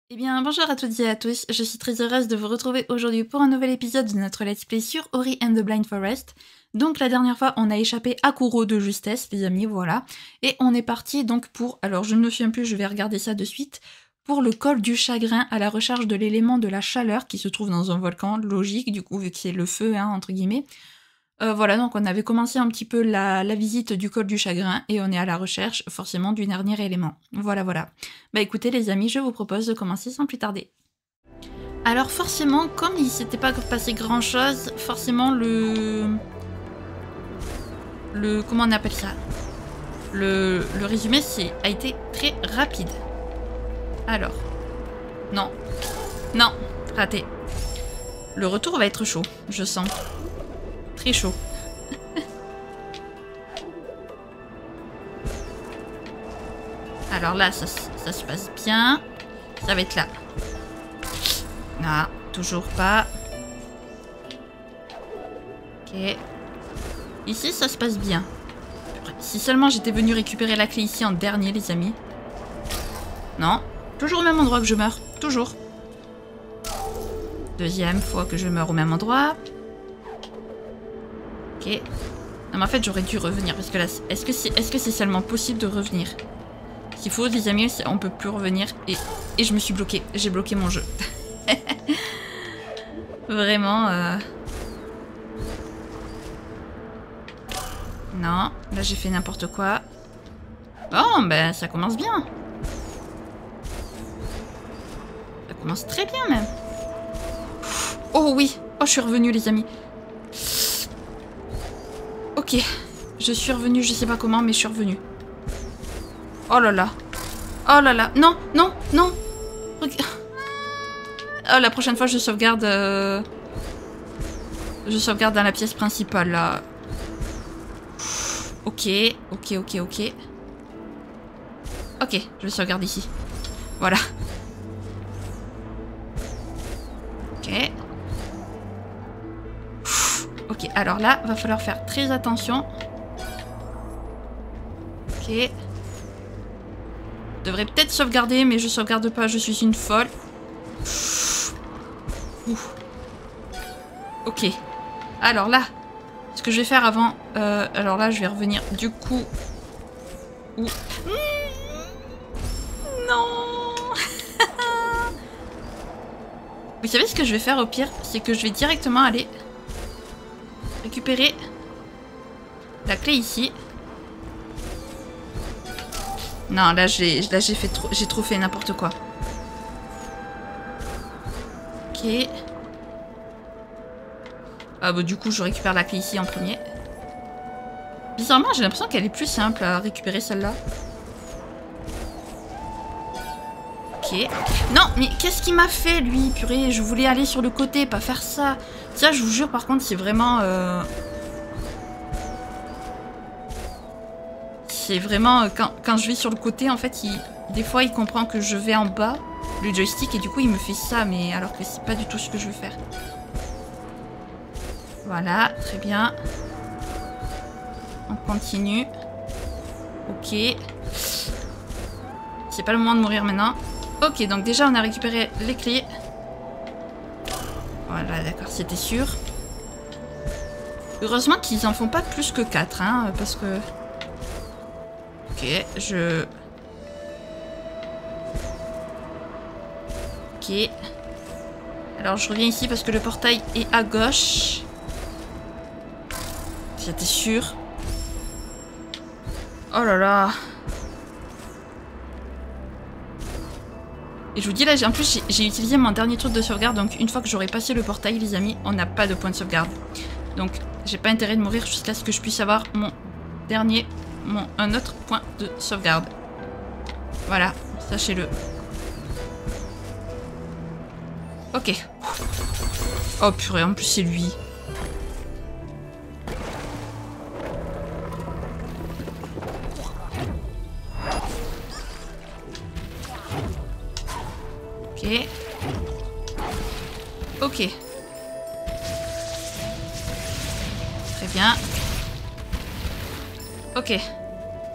Eh bien, bonjour à toutes et à tous, je suis très heureuse de vous retrouver aujourd'hui pour un nouvel épisode de notre Let's Play sur Ori and the Blind Forest. Donc la dernière fois, on a échappé à Kuro de justesse, les amis, voilà. Et on est parti donc pour, alors je ne me souviens plus, je vais regarder ça de suite, pour le col du chagrin à la recherche de l'élément de la chaleur qui se trouve dans un volcan, logique du coup, vu que c'est le feu, hein, entre guillemets. Voilà, donc on avait commencé un petit peu la visite du col du chagrin et on est à la recherche forcément du dernier élément. Voilà, voilà. Bah écoutez les amis, je vous propose de commencer sans plus tarder. Alors forcément, comme il s'était pas passé grand chose, forcément comment on appelle ça, le résumé a été très rapide. Alors, non, non, raté. Le retour va être chaud, je sens. Très chaud. Alors là, ça se passe bien. Ça va être là. Non, toujours pas. Ok. Ici, ça se passe bien. Si seulement j'étais venu récupérer la clé ici en dernier, les amis. Non. Toujours au même endroit que je meurs. Toujours. Deuxième fois que je meurs au même endroit. Ok. Non mais en fait j'aurais dû revenir parce que là, est-ce que c'est seulement possible de revenir? S'il faut les amis, on peut plus revenir et je me suis bloquée. J'ai bloqué mon jeu. Vraiment. Non, là j'ai fait n'importe quoi. Bon, ben ça commence bien. Ça commence très bien même. Oh oui. Oh, je suis revenue les amis. Ok, je suis revenue, je sais pas comment, mais je suis revenue. Oh là là. Oh là là. Non, non, non. Oh, la prochaine fois, je sauvegarde... Je sauvegarde dans la pièce principale, là. Ok, ok, ok, ok. Ok, je vais sauvegarder ici. Voilà. Ok. Ok, alors là, va falloir faire très attention. Ok. Je devrais peut-être sauvegarder, mais je sauvegarde pas, je suis une folle. Ouf. Ok. Alors là, ce que je vais faire avant... alors là, je vais revenir du coup... Non. Vous savez ce que je vais faire au pire? C'est que je vais directement aller... récupérer la clé ici. Non, là j'ai trop fait n'importe quoi. Ok. Ah bah du coup je récupère la clé ici en premier. Bizarrement j'ai l'impression qu'elle est plus simple à récupérer celle-là. Ok. Non mais qu'est-ce qu'il m'a fait lui? Purée, je voulais aller sur le côté, pas faire ça. Ça je vous jure par contre c'est vraiment... C'est vraiment... Quand je vais sur le côté en fait des fois il comprend que je vais en bas. Le joystick et du coup il me fait ça mais alors que c'est pas du tout ce que je veux faire. Voilà, très bien. On continue. Ok. C'est pas le moment de mourir maintenant. Ok, donc déjà on a récupéré les clés. Voilà, d'accord, c'était sûr. Heureusement qu'ils en font pas plus que 4, hein, parce que... Ok, Ok. Alors je reviens ici parce que le portail est à gauche. J'étais sûre. Oh là là. Et je vous dis là, en plus j'ai utilisé mon dernier truc de sauvegarde. Donc une fois que j'aurai passé le portail les amis, on n'a pas de point de sauvegarde. Donc j'ai pas intérêt de mourir jusqu'à ce que je puisse avoir un autre point de sauvegarde. Voilà, sachez-le. Ok. Oh purée, en plus c'est lui. Ok. Ok. Très bien. Ok.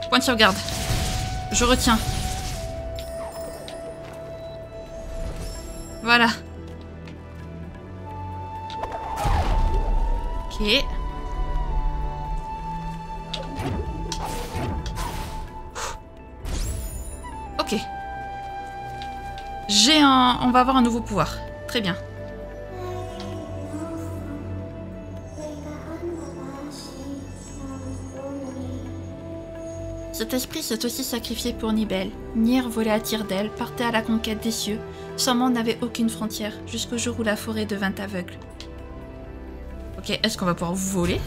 Point de sauvegarde. Je retiens. Voilà. Ok. Ok. On va avoir un nouveau pouvoir. Très bien. Cet esprit s'est aussi sacrifié pour Nibel. Nier volait à tire d'aile, partait à la conquête des cieux. Son monde n'avait aucune frontière, jusqu'au jour où la forêt devint aveugle. Ok, est-ce qu'on va pouvoir voler?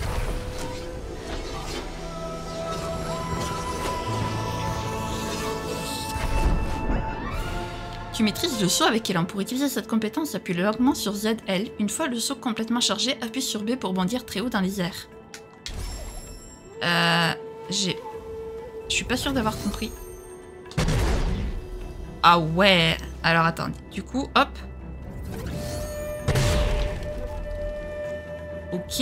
Tu maîtrises le saut avec élan. Pour utiliser cette compétence, appuie longuement sur ZL. Une fois le saut complètement chargé, appuie sur B pour bondir très haut dans les airs. Je suis pas sûre d'avoir compris. Ah ouais. Alors attends. Du coup, hop. Ok.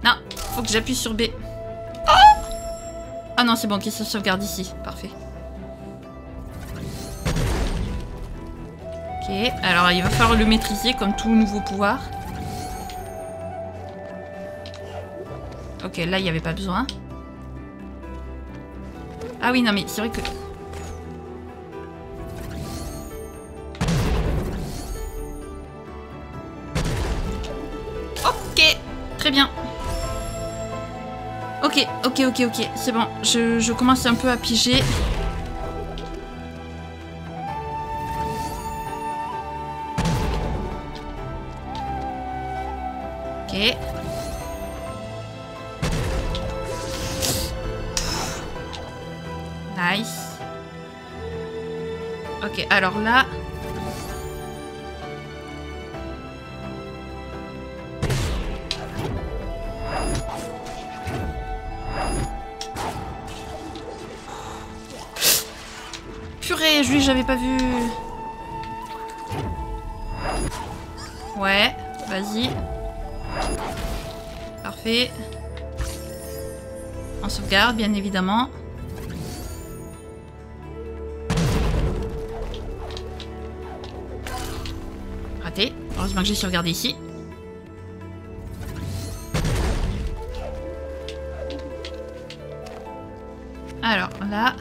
Non, faut que j'appuie sur B. Ah non, c'est bon, qu'il se sauvegarde ici. Parfait. Ok, alors il va falloir le maîtriser comme tout nouveau pouvoir. Ok, là, il n'y avait pas besoin. Ah oui, non, mais c'est vrai que... Ok, très bien. Ok, c'est bon. Je commence un peu à piger. Ok. Nice. Ok, alors là... Purée, lui, j'avais pas vu. Ouais, vas-y. Parfait. On sauvegarde, bien évidemment. Raté. Heureusement que j'ai sauvegardé ici. Alors, là...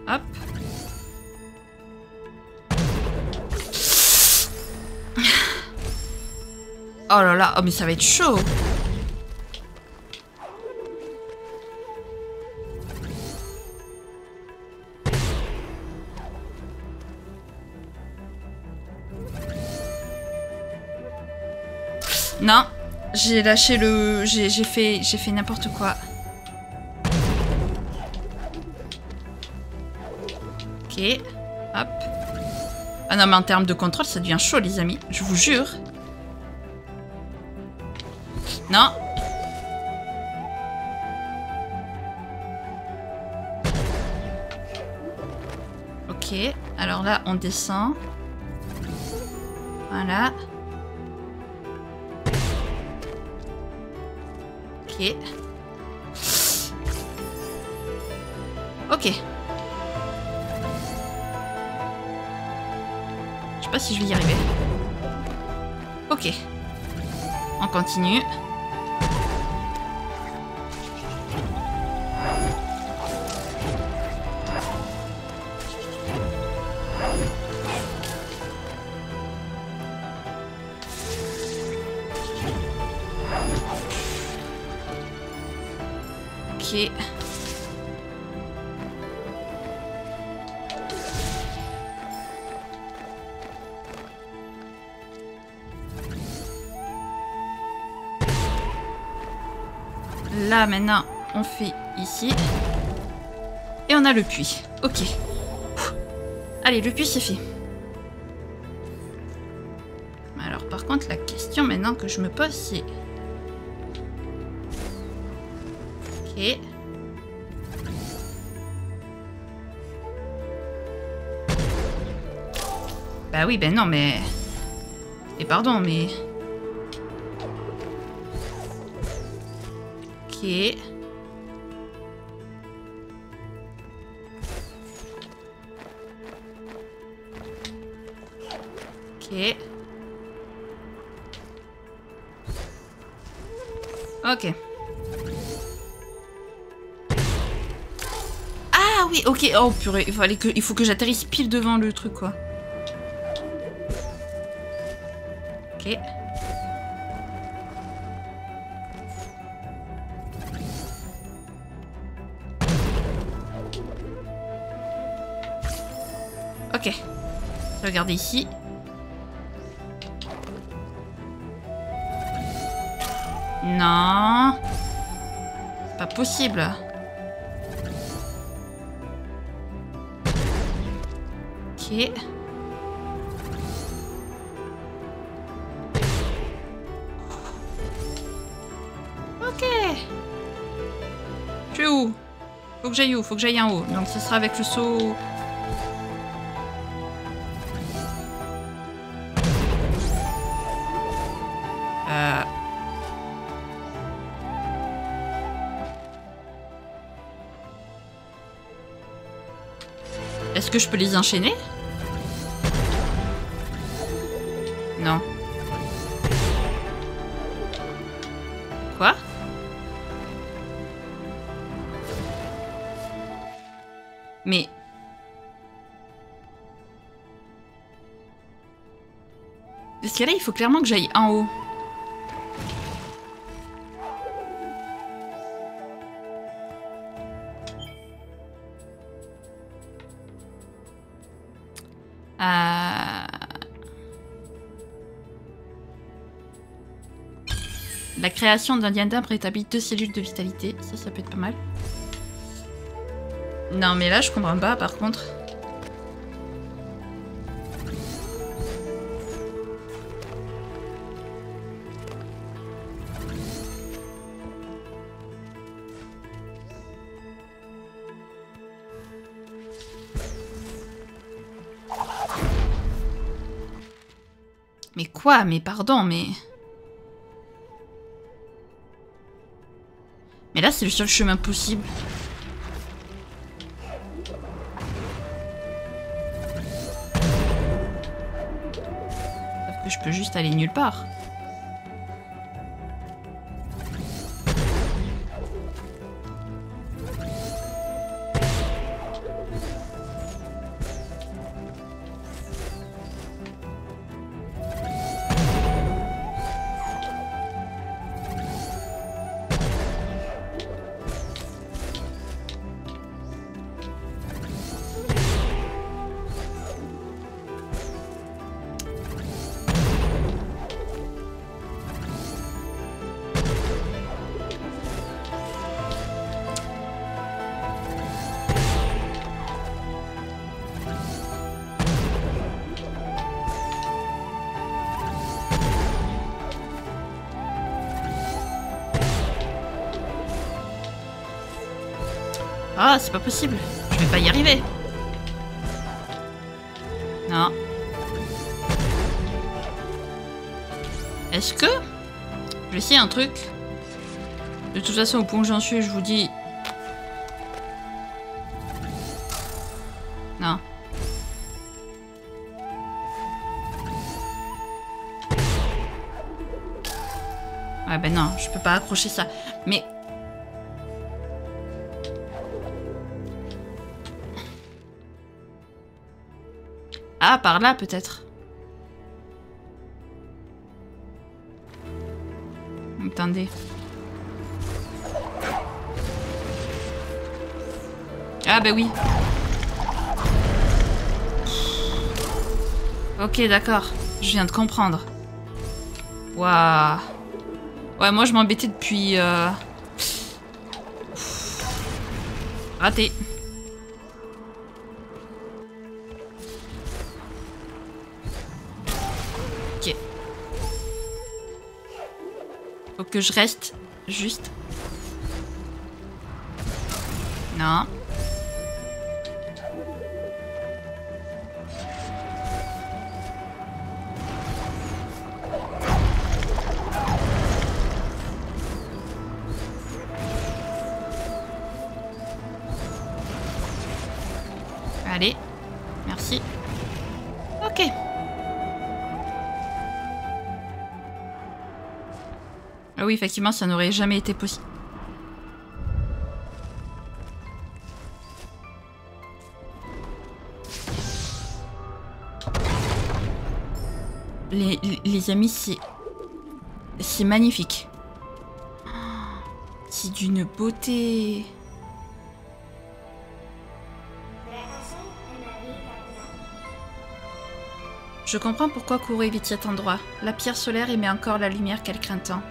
Hop. Oh là là, oh mais ça va être chaud. Non, j'ai lâché le... J'ai fait n'importe quoi. Ok, hop. Ah non, mais en termes de contrôle, ça devient chaud, les amis. Je vous jure. Non. Ok, alors là, on descend. Voilà. Ok. Ok. Je sais pas si je vais y arriver. Ok. On continue. Ok. Là, maintenant, on fait ici. Et on a le puits. Ok. Allez, le puits, c'est fait. Alors, par contre, la question maintenant que je me pose, c'est... Ok. Bah oui, ben non, mais... Et pardon, mais... Ok. Ok. Ok. Ah oui, ok. Oh purée, il faut que j'atterrisse pile devant le truc, quoi. Ok. Ok. Je vais regarder ici. Non. C'est pas possible. Ok. Ok. Je suis où? Faut que j'aille où? Faut que j'aille en haut. Donc ce sera avec le saut... Est-ce que je peux les enchaîner? Non. Quoi? Mais... Parce que là, il faut clairement que j'aille en haut. La création d'un diadème rétablit 2 cellules de vitalité. Ça peut être pas mal. Non, mais là, je comprends pas, par contre. Mais quoi? Mais pardon, mais... Mais là, c'est le seul chemin possible. Sauf que je peux juste aller nulle part. Ah, c'est pas possible. Je vais pas y arriver. Non. Est-ce que... Je vais essayer un truc. De toute façon, au point où j'en suis, je vous dis... Non. Ouais, ben non, je peux pas accrocher ça. Mais... Ah, par là, peut-être. Attendez. Ah, bah oui. Ok, d'accord. Je viens de comprendre. Waouh. Ouais, moi, je m'embêtais depuis... Raté. Ok. Faut que je reste juste. Non. ici. Ok. Ah oui, effectivement, ça n'aurait jamais été possible. Les amis, c'est magnifique. C'est d'une beauté. Je comprends pourquoi Kuro évite cet endroit. La pierre solaire émet encore la lumière qu'elle craint tant.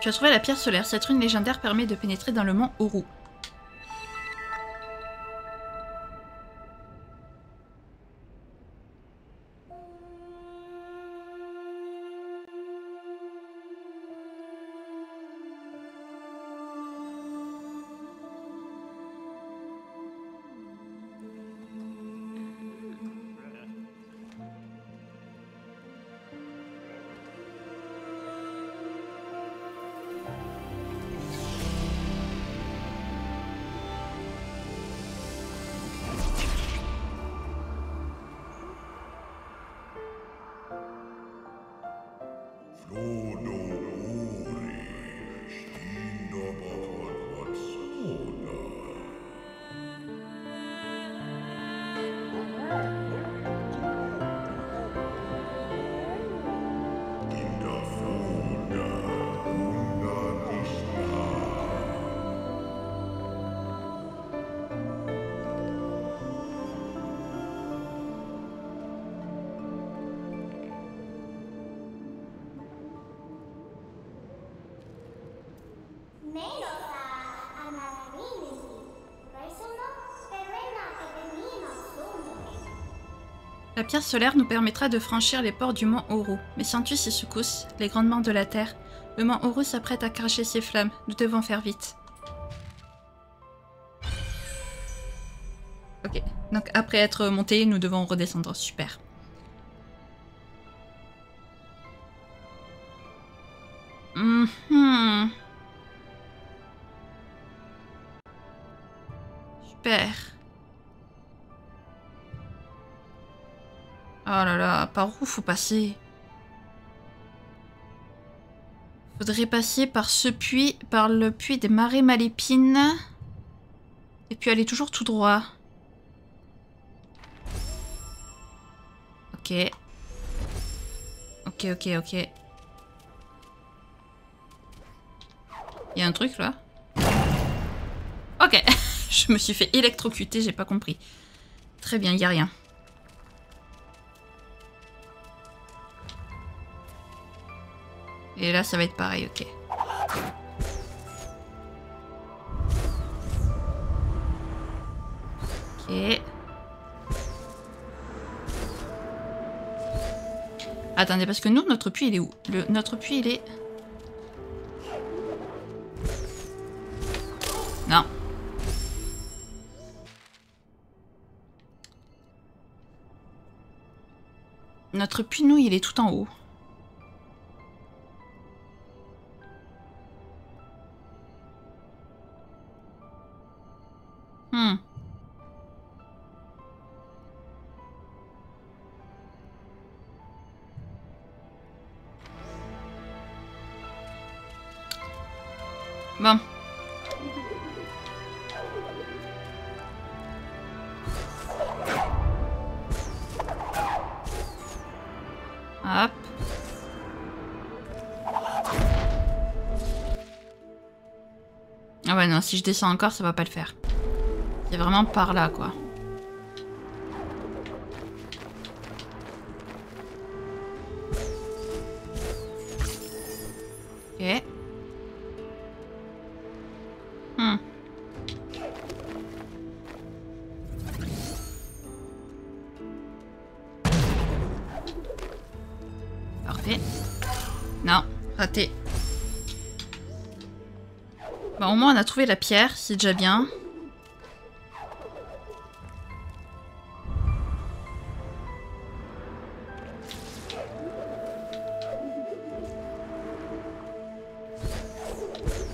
Tu as trouvé la pierre solaire. Cette rune légendaire permet de pénétrer dans le mont Oru. La pierre solaire nous permettra de franchir les ports du mont Oru. Mais sens-tu ces secousses, les grondements de la terre? Le mont Oru s'apprête à cracher ses flammes. Nous devons faire vite. Ok, donc après être monté, nous devons redescendre. Super. Super. Oh là là, par où faut passer? Faudrait passer par ce puits, par le puits des marais Malépines. Et puis aller toujours tout droit. Ok. Ok. Il y a un truc là. Ok. Je me suis fait électrocuter, j'ai pas compris. Très bien, il y a rien. Et là, ça va être pareil, ok. Ok. Attendez, parce que nous, notre puits, il est où? Notre puits, il est... Non. Notre puits, nous, il est tout en haut. Bon. Hop. Ah ouais, non, si je descends encore, ça va pas le faire. C'est vraiment par là, quoi. Ok. Parfait. Non, raté. Bon, au moins on a trouvé la pierre, c'est déjà bien.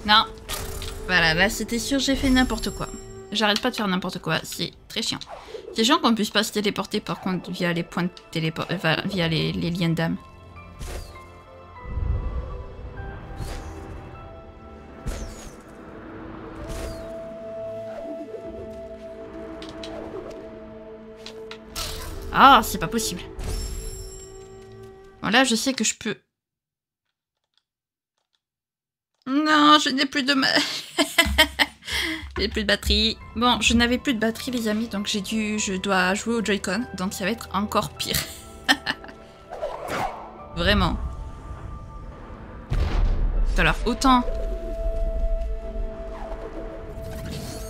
Non. Voilà, là c'était sûr, j'ai fait n'importe quoi. J'arrête pas de faire n'importe quoi, c'est très chiant. C'est chiant qu'on puisse pas se téléporter par contre via les points de téléport... via les liens d'âme. Ah, c'est pas possible. Bon là, je sais que je peux... Non, je n'ai plus de... J'ai plus de batterie. Bon, je n'avais plus de batterie, les amis, donc je dois jouer au Joy-Con, donc ça va être encore pire. Vraiment. Alors, autant...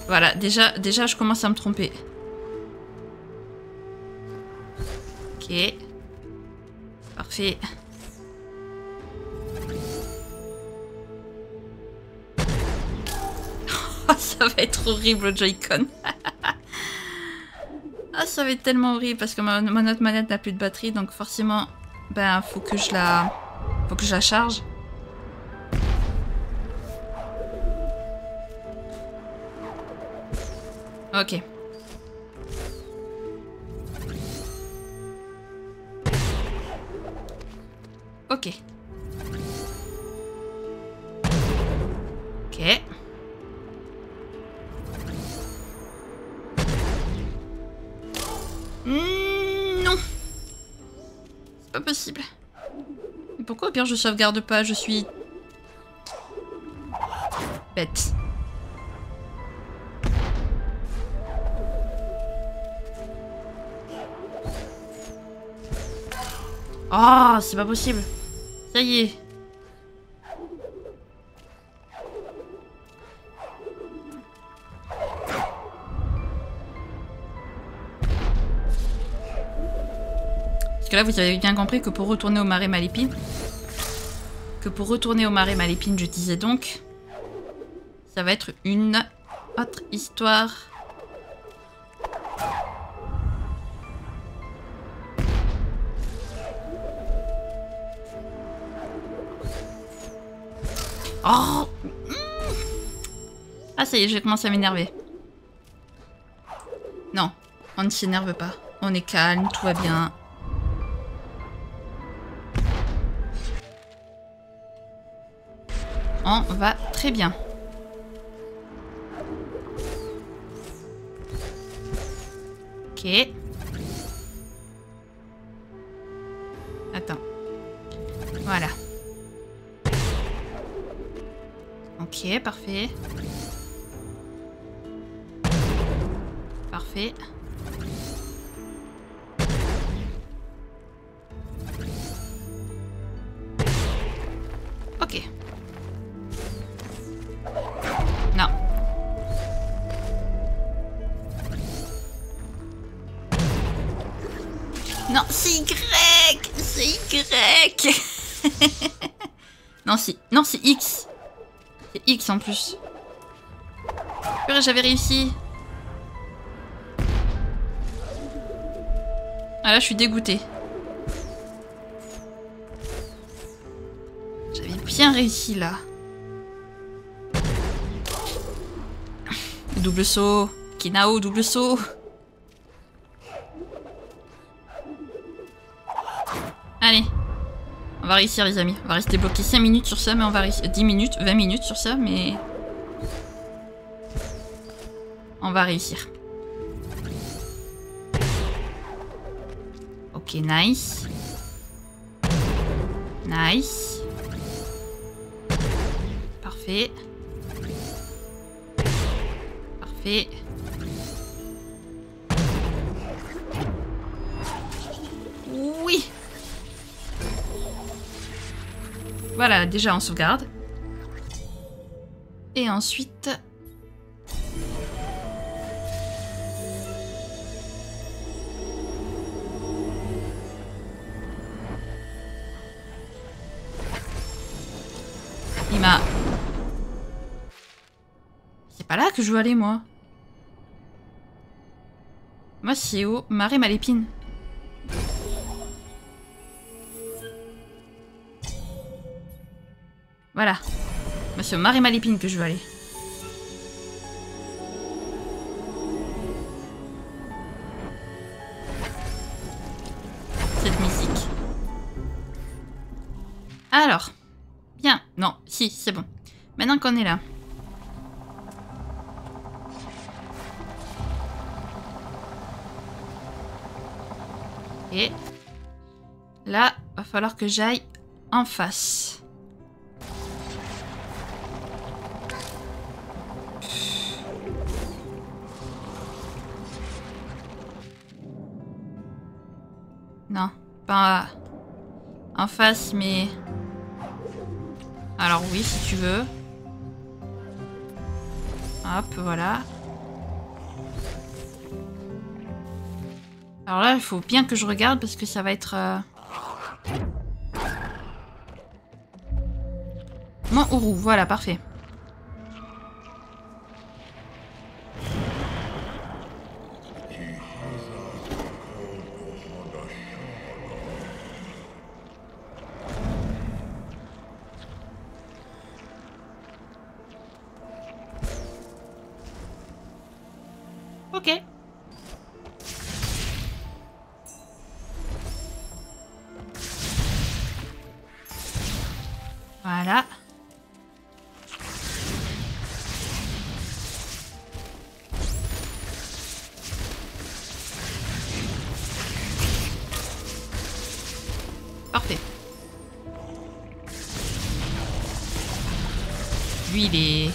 Voilà, déjà, je commence à me tromper. Ok. Parfait. Ça va être horrible, le Joy-Con. Ah, ça va être tellement horrible parce que mon autre manette n'a plus de batterie, donc forcément, ben, faut que je la charge. Ok. Ok. Ok. Non. C'est pas possible. Mais pourquoi au pire je sauvegarde pas? Je suis... bête. Oh, c'est pas possible. Ça y est. Parce que là, vous avez bien compris que pour retourner au marais Malépine... je disais donc... Ça va être une autre histoire... Oh. Ah ça y est, j'ai commencé à m'énerver. Non, on ne s'énerve pas. On est calme, tout va bien. On va très bien. Ok. Attends. Voilà. Ok, parfait. Parfait. Ok. Non. Non, c'est Y. C'est Y. Non, c'est X. C'est X en plus. Purée, j'avais réussi. Ah là, je suis dégoûtée. J'avais bien réussi là. Double saut. Kinao, double saut. Allez. On va réussir, les amis. On va rester bloqué 5 minutes sur ça, mais on va réussir. 10 minutes, 20 minutes sur ça, mais... on va réussir. Ok, nice. Nice. Parfait. Parfait. Oui. Voilà, déjà on sauvegarde. Et ensuite... il m'a... que je veux aller, moi. Moi, c'est au Marais Malépine. Voilà. Moi, c'est au Marais Malépine que je veux aller. Cette musique. Alors. Bien. Non, si, c'est bon. Maintenant qu'on est là. Et là, va falloir que j'aille en face. Non, pas en face, mais... Alors oui, si tu veux. Hop, voilà. Alors là, il faut bien que je regarde parce que ça va être... Mont Ourou, voilà, parfait. Ok. Voilà. Parfait. Lui, il est...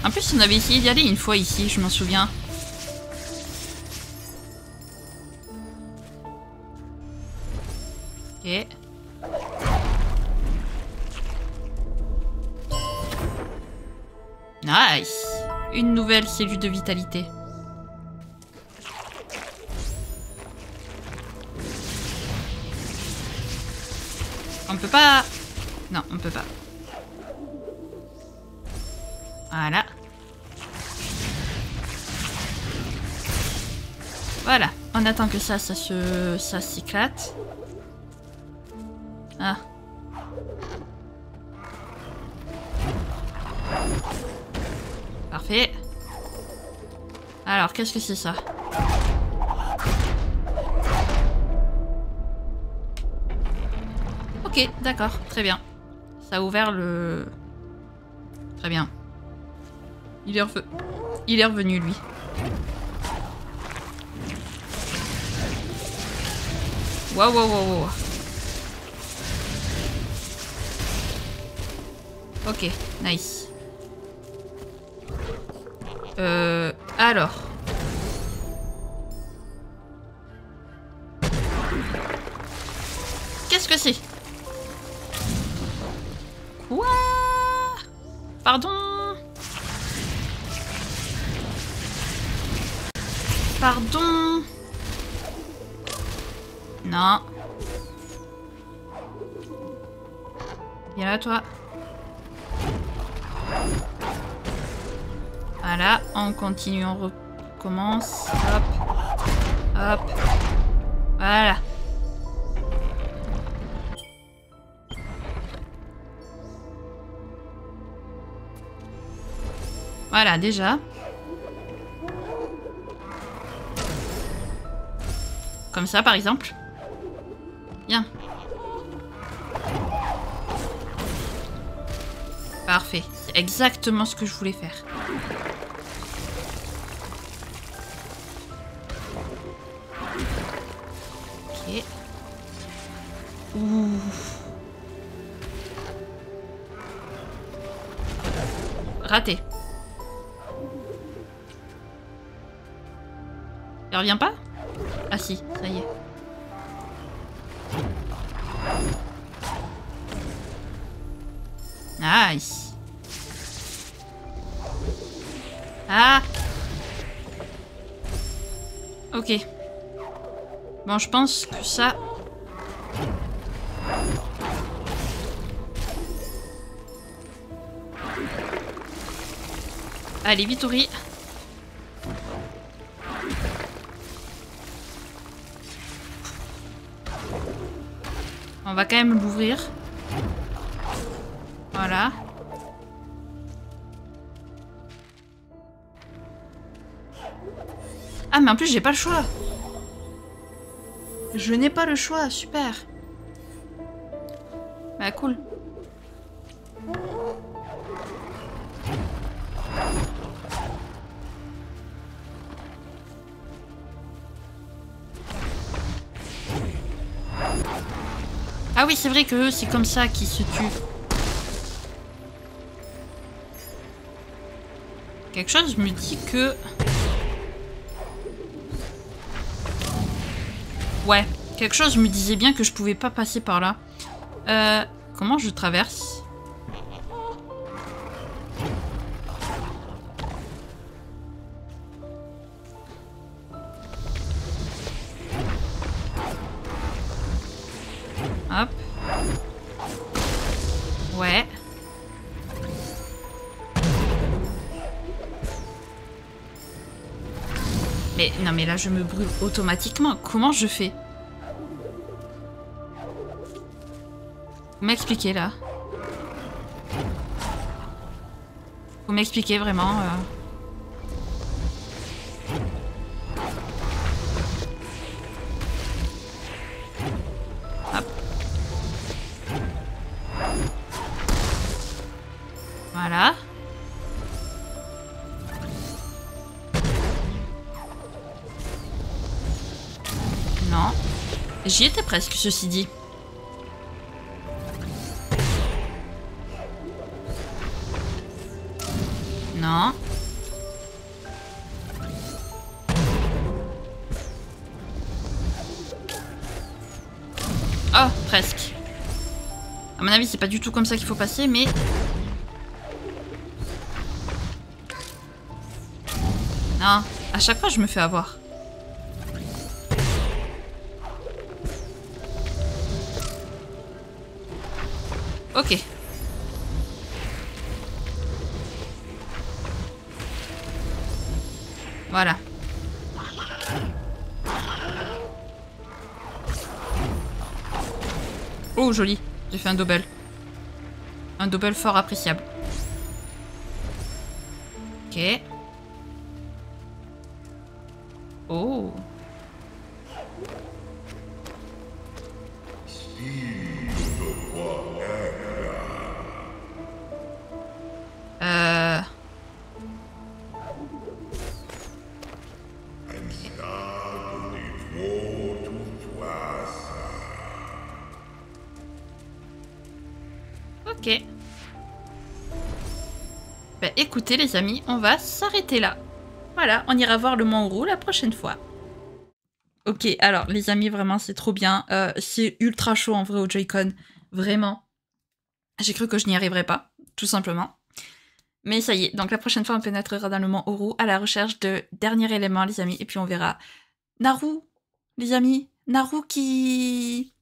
En plus, on avait essayé d'y aller une fois ici, je m'en souviens. Ok. Nice. Une nouvelle cellule de vitalité. On peut pas... Non, on peut pas. Voilà. Voilà. On attend que ça s'éclate. Ah. Parfait. Alors, qu'est-ce que c'est ça? Ok, d'accord, très bien. Ça a ouvert le... Très bien. Il est revenu, lui. Waouh, waouh, waouh, waouh. Ok, nice. Alors. Qu'est-ce que c'est? Quoi? Pardon? Pardon? Non. Viens là, toi. Voilà, on continue, on recommence. Hop. Hop. Voilà. Voilà, déjà. Comme ça, par exemple. Bien. Parfait. C'est exactement ce que je voulais faire. Ok. Ouh. Raté. Il revient pas? Ah si, ça y est. Nice. Ah. Ok. Bon, je pense que ça... Allez, vite, Ori. On va quand même l'ouvrir. Voilà. Ah, mais en plus, j'ai pas le choix. Je n'ai pas le choix, super. Bah, cool. Ah oui, c'est vrai que eux, c'est comme ça qu'ils se tuent. Quelque chose me dit que... Ouais, quelque chose me disait bien que je pouvais pas passer par là. Comment je traverse? Hop. Ouais. Mais non, mais là je me brûle automatiquement. Comment je fais? Faut m'expliquer là. Faut m'expliquer vraiment. Hop. Voilà. Non. J'y étais presque, ceci dit. Non. Oh, presque. À mon avis, c'est pas du tout comme ça qu'il faut passer, mais... Non, à chaque fois, je me fais avoir. Ok. Voilà. Oh, joli. J'ai fait un double. Un double fort appréciable. Ok. Oh. Ok. Bah écoutez les amis, on va s'arrêter là. Voilà, on ira voir le Mont Uru la prochaine fois. Ok, alors les amis, vraiment c'est trop bien. C'est ultra chaud en vrai au Joy-Con. Vraiment. J'ai cru que je n'y arriverais pas, tout simplement. Mais ça y est, donc la prochaine fois on pénétrera dans le Mont Uru à la recherche de dernier élément les amis. Et puis on verra Naru, les amis. Naru qui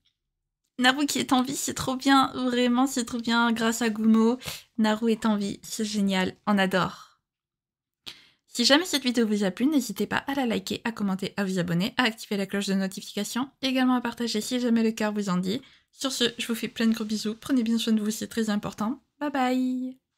est en vie, c'est trop bien. Vraiment, c'est trop bien. Grâce à Gumo, Naru est en vie. C'est génial. On adore. Si jamais cette vidéo vous a plu, n'hésitez pas à la liker, à commenter, à vous abonner, à activer la cloche de notification, également à partager si jamais le cœur vous en dit. Sur ce, je vous fais plein de gros bisous. Prenez bien soin de vous, c'est très important. Bye bye.